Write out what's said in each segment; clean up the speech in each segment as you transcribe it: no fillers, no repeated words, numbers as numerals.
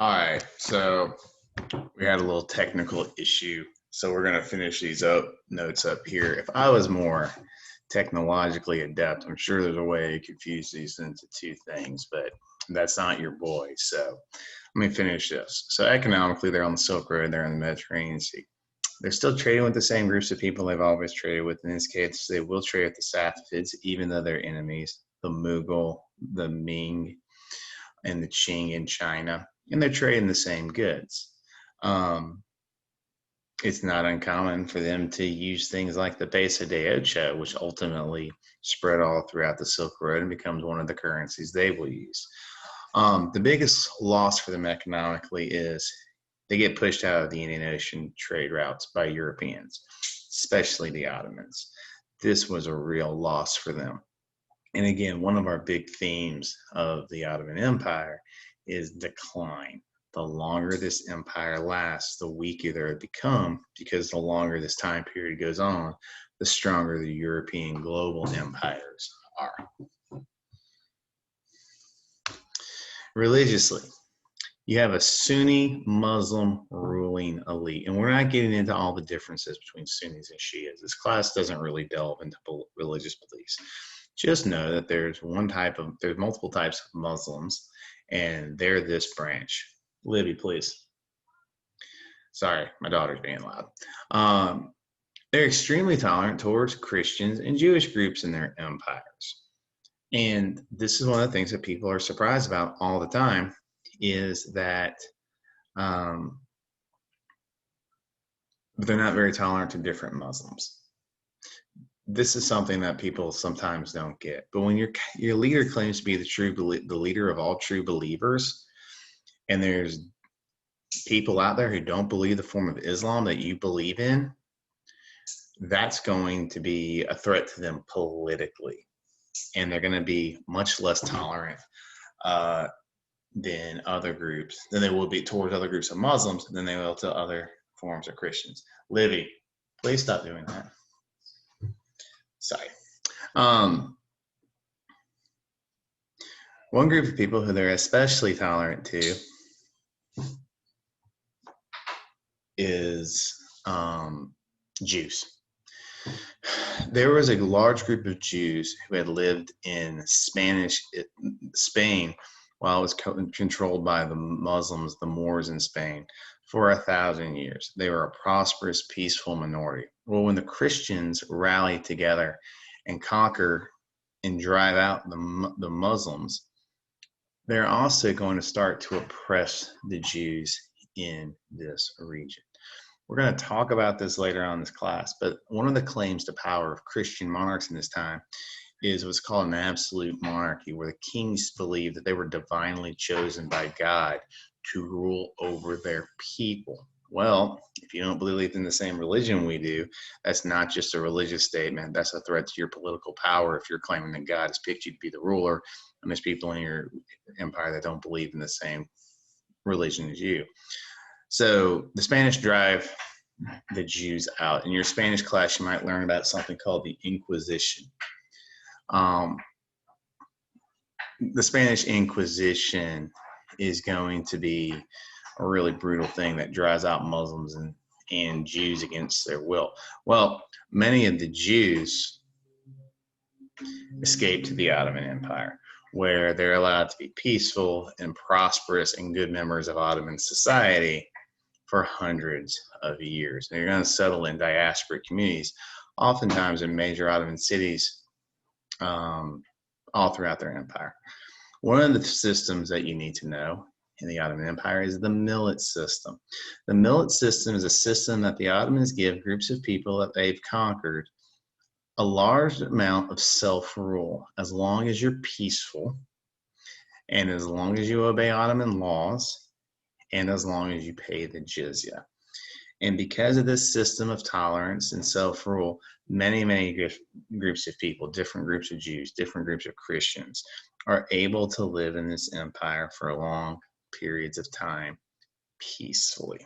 All right, so we had a little technical issue, so we're gonna finish these up notes up here. If I was more technologically adept, I'm sure there's a way to confuse these into two things, but that's not your boy. So let me finish this. So economically, they're on the Silk Road, they're in the Mediterranean Sea. They're still trading with the same groups of people they've always traded with. In this case, they will trade with the Safavids, even though they're enemies, the Mughal, the Ming, and the Qing in China, and they're trading the same goods. Um, it's not uncommon for them to use things like the peso de ocho, which ultimately spread all throughout the Silk Road and becomes one of the currencies they will use. The biggest loss for them economically is they get pushed out of the Indian Ocean trade routes by Europeans, especially the Ottomans. This was a real loss for them. And again, one of our big themes of the Ottoman Empire is decline. The longer this empire lasts, the weaker they become, because the longer this time period goes on, the stronger the European global empires are. Religiously, you have a Sunni Muslim ruling elite, and we're not getting into all the differences between Sunnis and Shias. This class doesn't really delve into religious beliefs. Just know that there's multiple types of Muslims, and they're this branch. Libby, please. Sorry, my daughter's being loud. They're extremely tolerant towards Christians and Jewish groups in their empires. And this is one of the things that people are surprised about all the time, is that they're not very tolerant to different Muslims. This is something that people sometimes don't get. But when your leader claims to be the leader of all true believers, and there's people out there who don't believe the form of Islam that you believe in, that's going to be a threat to them politically. And they're going to be much less tolerant than they will be towards other groups of Muslims than they will to other forms of Christians. Livy, please stop doing that. Sorry. One group of people who they're especially tolerant to is Jews. There was a large group of Jews who had lived in Spain while it was controlled by the Muslims, the Moors in Spain, for 1,000 years. They were a prosperous, peaceful minority. Well, when the Christians rallied together and conquer and drive out the Muslims, they're also going to start to oppress the Jews in this region. We're going to talk about this later on in this class, but one of the claims to power of Christian monarchs in this time is what's called an absolute monarchy, where the kings believed that they were divinely chosen by God to rule over their people. Well, if you don't believe in the same religion we do, that's not just a religious statement. That's a threat to your political power if you're claiming that God has picked you to be the ruler, and there's people in your empire that don't believe in the same religion as you. So the Spanish drive the Jews out. In your Spanish class, you might learn about something called the Inquisition. The Spanish Inquisition is going to be a really brutal thing that drives out Muslims and Jews against their will. Well, many of the Jews escaped to the Ottoman Empire, where they're allowed to be peaceful and prosperous and good members of Ottoman society for hundreds of years. They're going to settle in diasporic communities, oftentimes in major Ottoman cities, all throughout their empire. One of the systems that you need to know in the Ottoman Empire is the millet system. The millet system is a system that the Ottomans give groups of people that they've conquered a large amount of self-rule, as long as you're peaceful, and as long as you obey Ottoman laws, and as long as you pay the jizya. And because of this system of tolerance and self-rule, many groups of people, different groups of Jews, different groups of Christians, are able to live in this empire for long periods of time peacefully.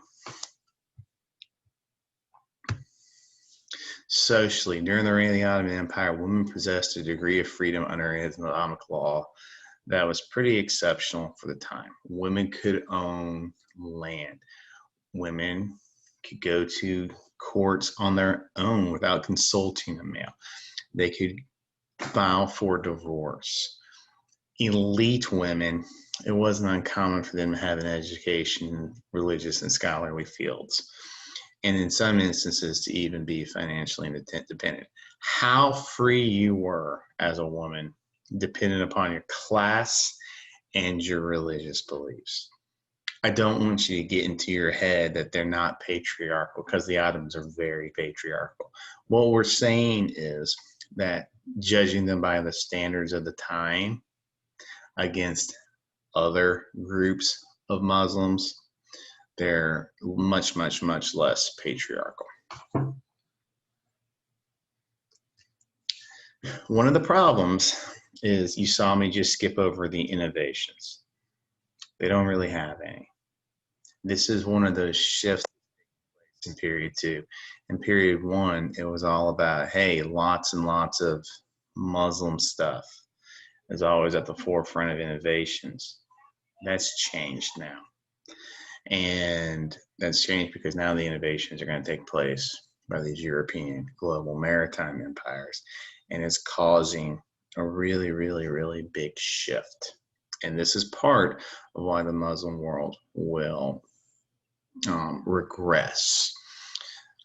Socially, during the reign of the Ottoman Empire, women possessed a degree of freedom under Islamic law that was pretty exceptional for the time. Women could own land. Women could go to courts on their own without consulting a male. They could file for divorce. Elite women, it wasn't uncommon for them to have an education in religious and scholarly fields, and in some instances to even be financially independent. How free you were as a woman depended upon your class and your religious beliefs. I don't want you to get into your head that they're not patriarchal, because the Ottomans are very patriarchal. What we're saying is that judging them by the standards of the time against other groups of Muslims, they're much, much, much less patriarchal. One of the problems is you saw me just skip over the innovations. They don't really have any. This is one of those shifts in period 2. In period 1, it was all about, hey, lots and lots of Muslim stuff is always at the forefront of innovations. That's changed now. And that's changed because now the innovations are going to take place by these European global maritime empires. And it's causing a really, really, really big shift. And this is part of why the Muslim world will regress.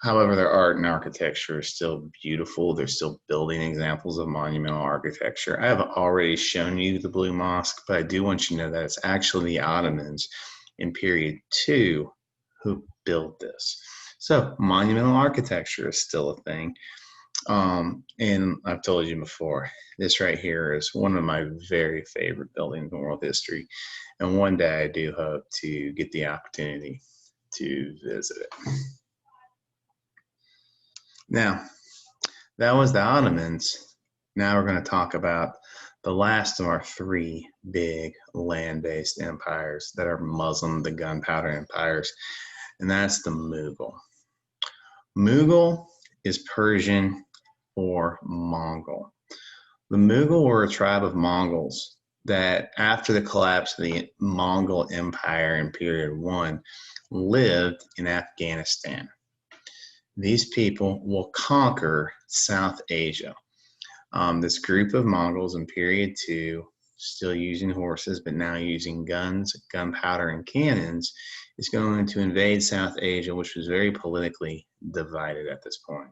However, their art and architecture is still beautiful. They're still building examples of monumental architecture. I have already shown you the Blue Mosque, but I do want you to know that it's actually the Ottomans in period 2 who built this. So monumental architecture is still a thing. And I've told you before, this right here is one of my very favorite buildings in world history. And one day I do hope to get the opportunity to visit it. Now, that was the Ottomans. Now we're going to talk about the last of our 3 big land-based empires that are Muslim, the Gunpowder empires, and that's the Mughal. Mughal is Persian or Mongol. The Mughal were a tribe of Mongols that, after the collapse of the Mongol Empire in period 1, lived in Afghanistan. These people will conquer South Asia. This group of Mongols in period 2, still using horses, but now using guns, gunpowder, and cannons, is going to invade South Asia, which was very politically divided at this point.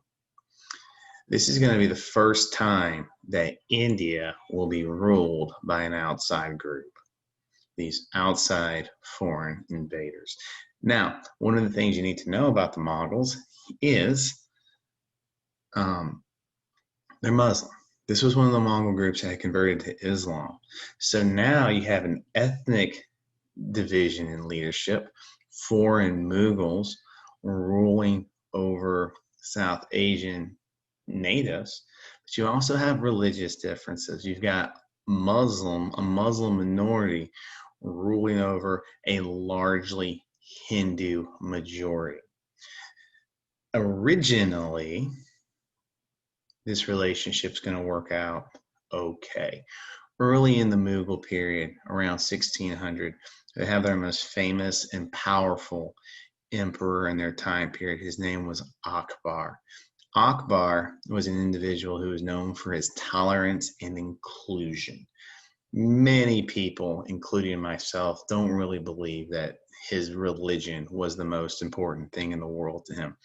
This is going to be the first time that India will be ruled by an outside group, these outside foreign invaders. Now, one of the things you need to know about the Mongols is they're Muslim. This was one of the Mongol groups that had converted to Islam. So now you have an ethnic division in leadership, foreign Mughals ruling over South Asian natives, but you also have religious differences. You've got a Muslim minority ruling over a largely Hindu majority. Originally, this relationship's going to work out okay. Early in the Mughal period, around 1600, they have their most famous and powerful emperor in their time period. His name was Akbar. Akbar was an individual who was known for his tolerance and inclusion. Many people, including myself, don't really believe that his religion was the most important thing in the world to him.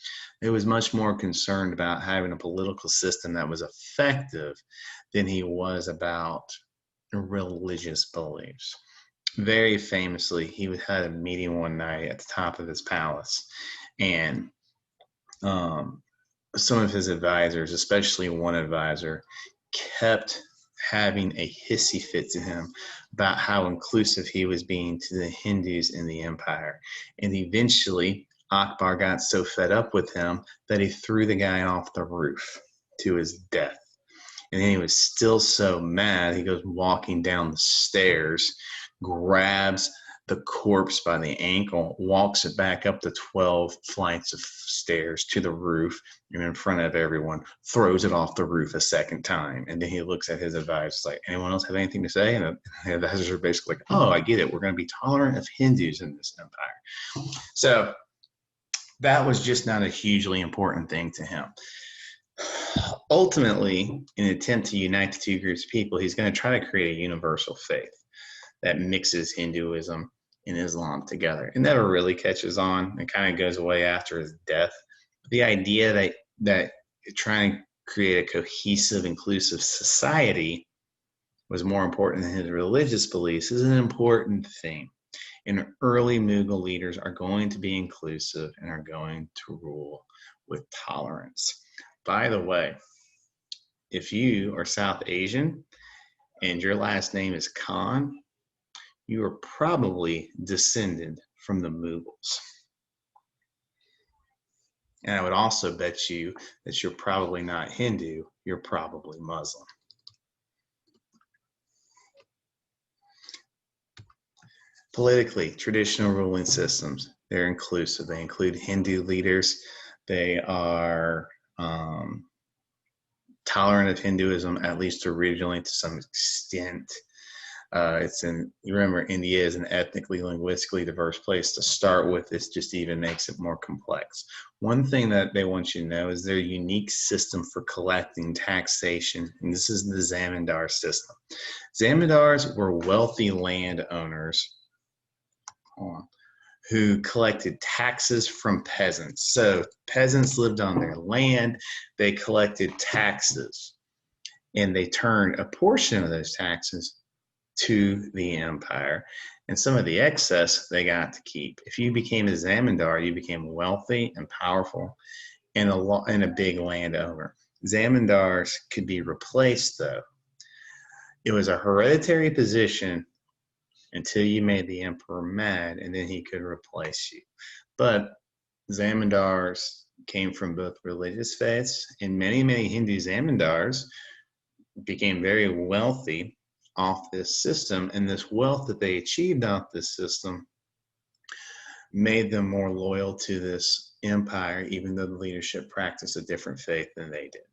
He was much more concerned about having a political system that was effective than he was about religious beliefs. Very famously, he had a meeting one night at the top of his palace, and some of his advisors, especially one advisor, kept having a hissy fit to him about how inclusive he was being to the Hindus in the empire. And eventually, Akbar got so fed up with him that he threw the guy off the roof to his death. And then he was still so mad, he goes walking down the stairs, grabs the corpse by the ankle, walks it back up the 12 flights of stairs to the roof, and in front of everyone, throws it off the roof a second time. And then he looks at his advisors like, anyone else have anything to say? And the advisors are basically like, oh, I get it. We're going to be tolerant of Hindus in this empire. So that was just not a hugely important thing to him. Ultimately, in an attempt to unite the two groups of people, he's going to try to create a universal faith that mixes Hinduism and Islam together. It never really catches on. It kind of goes away after his death. The idea that trying to create a cohesive, inclusive society was more important than his religious beliefs is an important thing. And early Mughal leaders are going to be inclusive and are going to rule with tolerance. By the way, if you are South Asian and your last name is Khan, you are probably descended from the Mughals. And I would also bet you that you're probably not Hindu, you're probably Muslim. Politically, traditional ruling systems, they're inclusive. They include Hindu leaders. They are tolerant of Hinduism, at least originally to some extent. You remember, India is an ethnically, linguistically diverse place to start with. This just even makes it more complex. One thing that they want you to know is their unique system for collecting taxation, and this is the zamindar system. Zamindars were wealthy landowners who collected taxes from peasants. So peasants lived on their land, they collected taxes, and they turned a portion of those taxes to the empire, and some of the excess they got to keep. If you became a zamindar, you became wealthy and powerful and a big landowner. Zamindars could be replaced, though. It was a hereditary position until you made the emperor mad, and then he could replace you. But zamindars came from both religious faiths, and many, many Hindu zamindars became very wealthy off this system, and this wealth that they achieved off this system made them more loyal to this empire, even though the leadership practiced a different faith than they did.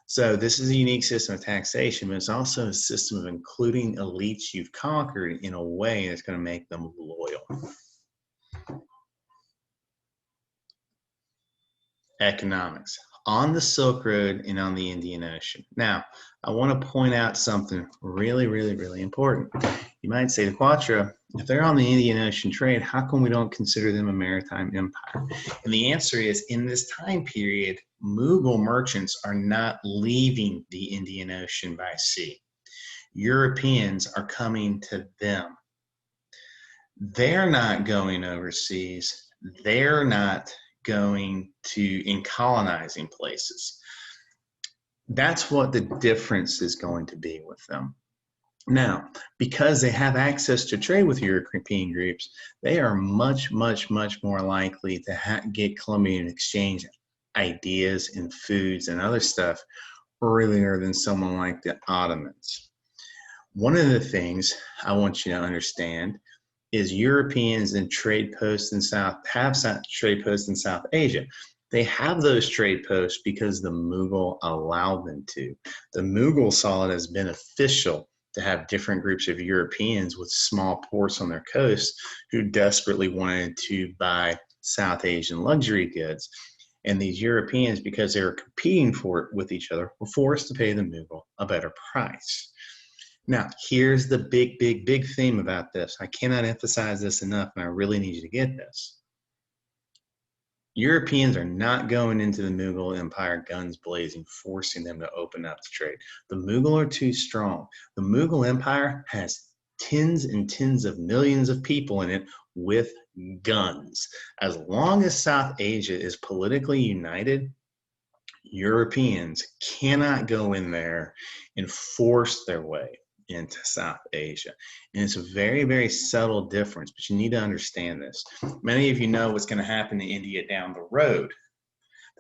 So this is a unique system of taxation, but it's also a system of including elites you've conquered in a way that's going to make them loyal. Economics. On the Silk Road and on the Indian Ocean. Now, I want to point out something really, really, really important. You might say to Quattro, if they're on the Indian Ocean trade, how come we don't consider them a maritime empire? And the answer is, in this time period, Mughal merchants are not leaving the Indian Ocean by sea. Europeans are coming to them. They're not going overseas. They're not going to in colonizing places. That's what the difference is going to be with them. Now, because they have access to trade with European groups, they are much, much, much more likely to get Columbian exchange ideas and foods and other stuff earlier than someone like the Ottomans. One of the things I want you to understand is Europeans and trade posts in trade posts in South Asia. They have those trade posts because the Mughal allowed them to. The Mughal saw it as beneficial to have different groups of Europeans with small ports on their coast who desperately wanted to buy South Asian luxury goods. And these Europeans, because they were competing for it with each other, were forced to pay the Mughal a better price. Now, here's the big, big, big theme about this. I cannot emphasize this enough, and I really need you to get this. Europeans are not going into the Mughal Empire guns blazing, forcing them to open up the trade. The Mughal are too strong. The Mughal Empire has tens and tens of millions of people in it with guns. As long as South Asia is politically united, Europeans cannot go in there and force their way into South Asia. And it's a very, very subtle difference, but you need to understand this. Many of you know what's going to happen to India down the road.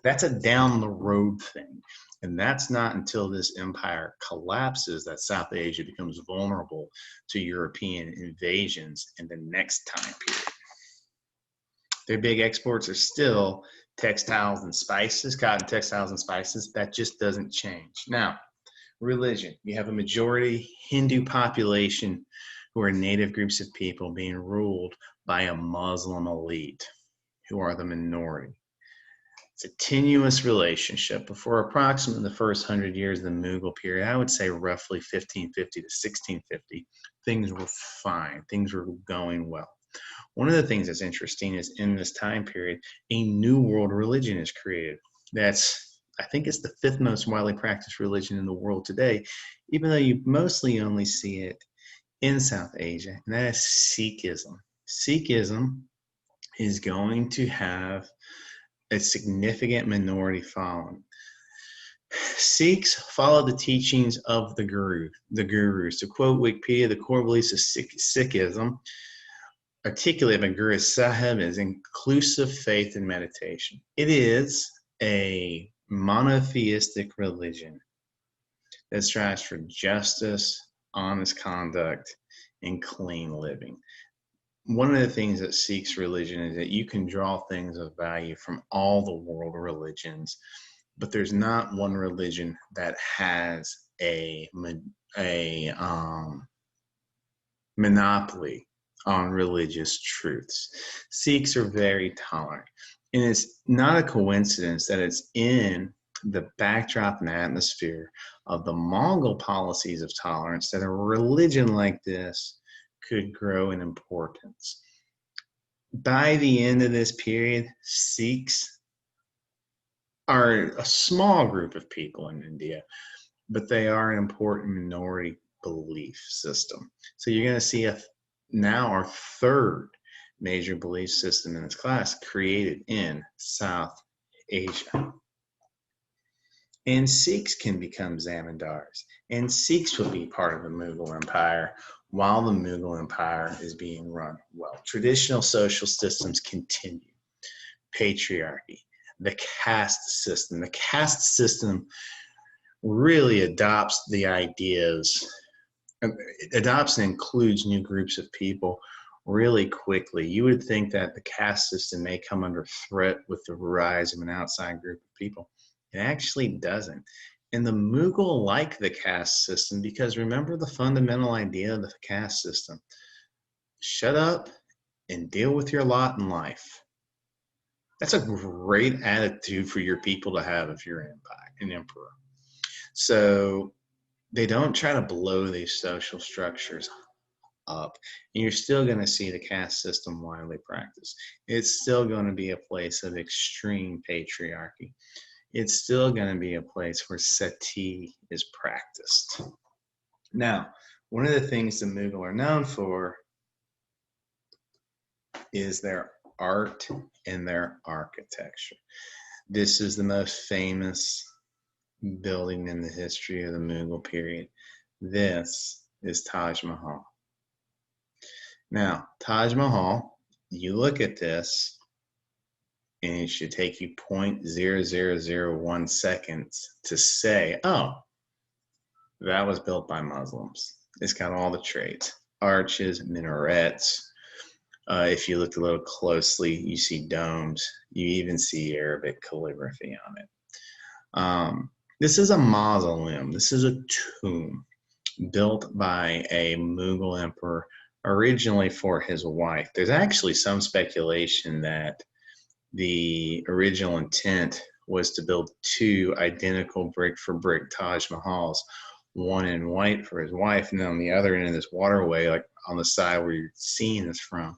That's a down the road thing. And that's not until this empire collapses that South Asia becomes vulnerable to European invasions in the next time period. Their big exports are still textiles and spices, cotton, textiles, and spices. That just doesn't change. Now, religion. You have a majority Hindu population who are native groups of people being ruled by a Muslim elite who are the minority. It's a tenuous relationship. Before approximately the first 100 years of the Mughal period, I would say roughly 1550 to 1650, things were fine. Things were going well. One of the things that's interesting is in this time period, a new world religion is created. I think it's the 5th most widely practiced religion in the world today, even though you mostly only see it in South Asia, and that is Sikhism. Sikhism is going to have a significant minority following. Sikhs follow the teachings of the gurus. To quote Wikipedia, the core beliefs of Sikhism articulated by Guru Sahib is inclusive faith and meditation. It is a monotheistic religion that strives for justice, honest conduct, and clean living. One of the things that Sikhs religion is that you can draw things of value from all the world religions, but there's not one religion that has a monopoly on religious truths. Sikhs are very tolerant. And it's not a coincidence that it's in the backdrop and atmosphere of the Mongol policies of tolerance that a religion like this could grow in importance. By the end of this period, Sikhs are a small group of people in India, but they are an important minority belief system. So you're going to see now our 3rd major belief system in this class created in South Asia. And Sikhs can become zamindars, and Sikhs will be part of the Mughal Empire while the Mughal Empire is being run well. Traditional social systems continue. Patriarchy, the caste system. The caste system really adopts the ideas, it adopts and includes new groups of people really quickly. You would think that the caste system may come under threat with the rise of an outside group of people. It actually doesn't. And the Mughal like the caste system because remember the fundamental idea of the caste system. Shut up and deal with your lot in life. That's a great attitude for your people to have if you're an emperor. So they don't try to blow these social structures up. And you're still going to see the caste system widely practiced. It's still going to be a place of extreme patriarchy. It's still going to be a place where sati is practiced. Now, one of the things the Mughal are known for is their art and their architecture. This is the most famous building in the history of the Mughal period. This is Taj Mahal. Now, Taj Mahal, you look at this, and it should take you 0.0001 seconds to say, oh, that was built by Muslims. It's got all the traits, arches, minarets. If you look a little closely, you see domes. You even see Arabic calligraphy on it. This is a mausoleum. This is a tomb built by a Mughal emperor originally for his wife. There's actually some speculation that the original intent was to build 2 identical brick for brick Taj Mahals, one in white for his wife, and then on the other end of this waterway, like on the side where you're seeing this from,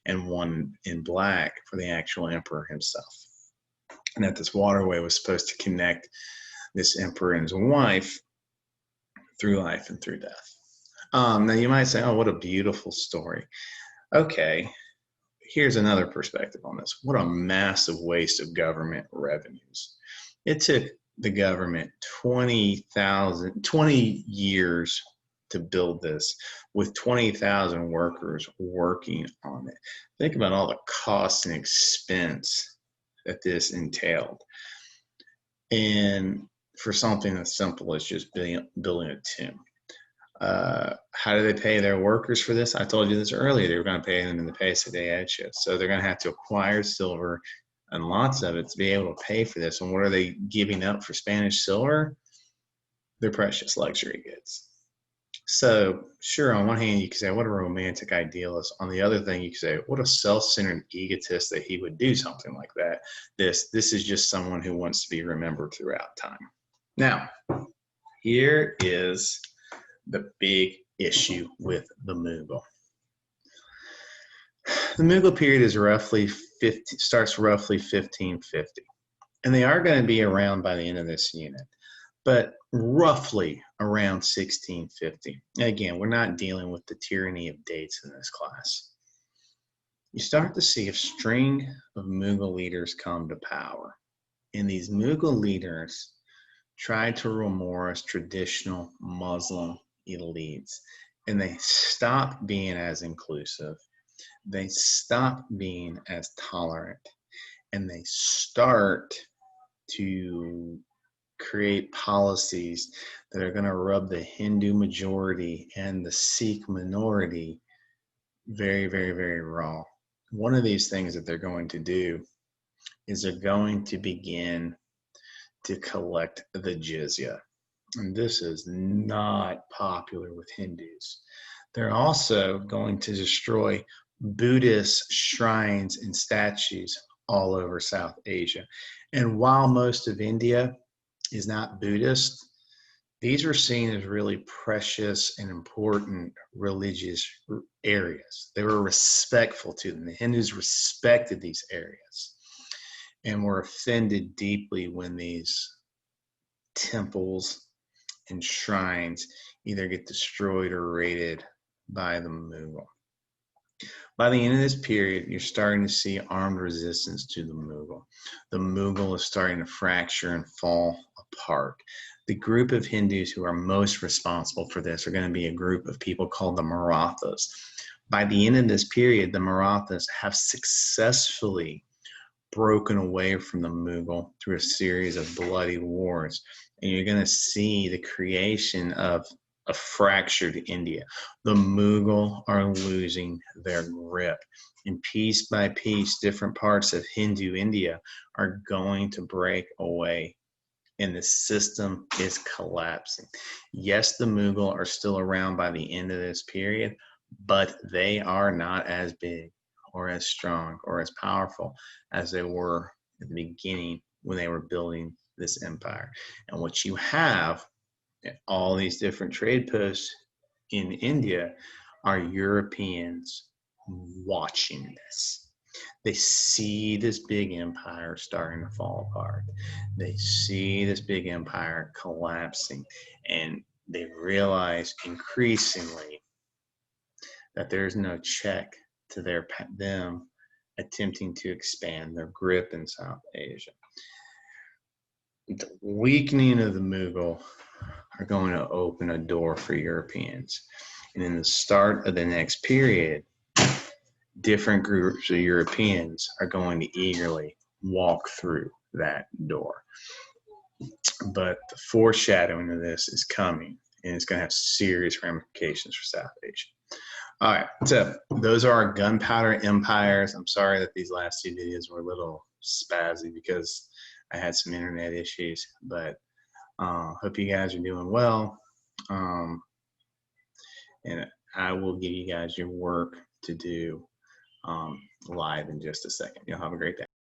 and one in black for the actual emperor himself. And that this waterway was supposed to connect this emperor and his wife through life and through death. Now you might say, oh, what a beautiful story. Okay, here's another perspective on this. What a massive waste of government revenues. It took the government 20 years to build this with 20,000 workers working on it. Think about all the costs and expense that this entailed. And for something as simple as just building a tomb. How do they pay their workers for this? I told you this earlier. They were going to pay them in the peso de hecho. So they're going to have to acquire silver and lots of it to be able to pay for this. And what are they giving up for Spanish silver? Their precious luxury goods. So sure, on one hand, you could say, what a romantic idealist. On the other thing, you could say, what a self-centered egotist that he would do something like that. This is just someone who wants to be remembered throughout time. Now, here is the big issue with the Mughal. The Mughal period is starts roughly 1550, and they are going to be around by the end of this unit, but roughly around 1650. Again, we're not dealing with the tyranny of dates in this class. You start to see a string of Mughal leaders come to power, and these Mughal leaders tried to rule more as traditional Muslim elites, and they stopped being as inclusive. They stop being as tolerant, and they start to create policies that are going to rub the Hindu majority and the Sikh minority very, very, very raw. One of these things that they're going to do is they're going to begin to collect the jizya. And this is not popular with Hindus. They're also going to destroy Buddhist shrines and statues all over South Asia. And while most of India is not Buddhist, these are seen as really precious and important religious areas. They were respectful to them. The Hindus respected these areas and were offended deeply when these temples and shrines either get destroyed or raided by the Mughal. By the end of this period, you're starting to see armed resistance to the Mughal. The Mughal is starting to fracture and fall apart. The group of Hindus who are most responsible for this are going to be a group of people called the Marathas. By the end of this period, the Marathas have successfully broken away from the Mughal through a series of bloody wars. And you're going to see the creation of a fractured India. The Mughal are losing their grip. And piece by piece, different parts of Hindu India are going to break away. And the system is collapsing. Yes, the Mughal are still around by the end of this period, but they are not as big or as strong or as powerful as they were at the beginning when they were building this empire. And what you have at all these different trade posts in India are Europeans watching this. They see this big empire starting to fall apart. They see this big empire collapsing, and they realize increasingly that there's no check to them attempting to expand their grip in South Asia. The weakening of the Mughal are going to open a door for Europeans. And in the start of the next period, different groups of Europeans are going to eagerly walk through that door. But the foreshadowing of this is coming, and it's going to have serious ramifications for South Asia. All right, so those are our gunpowder empires. I'm sorry that these last two videos were a little spazzy because I had some internet issues, but hope you guys are doing well. And I will give you guys your work to do live in just a second. You'll have a great day.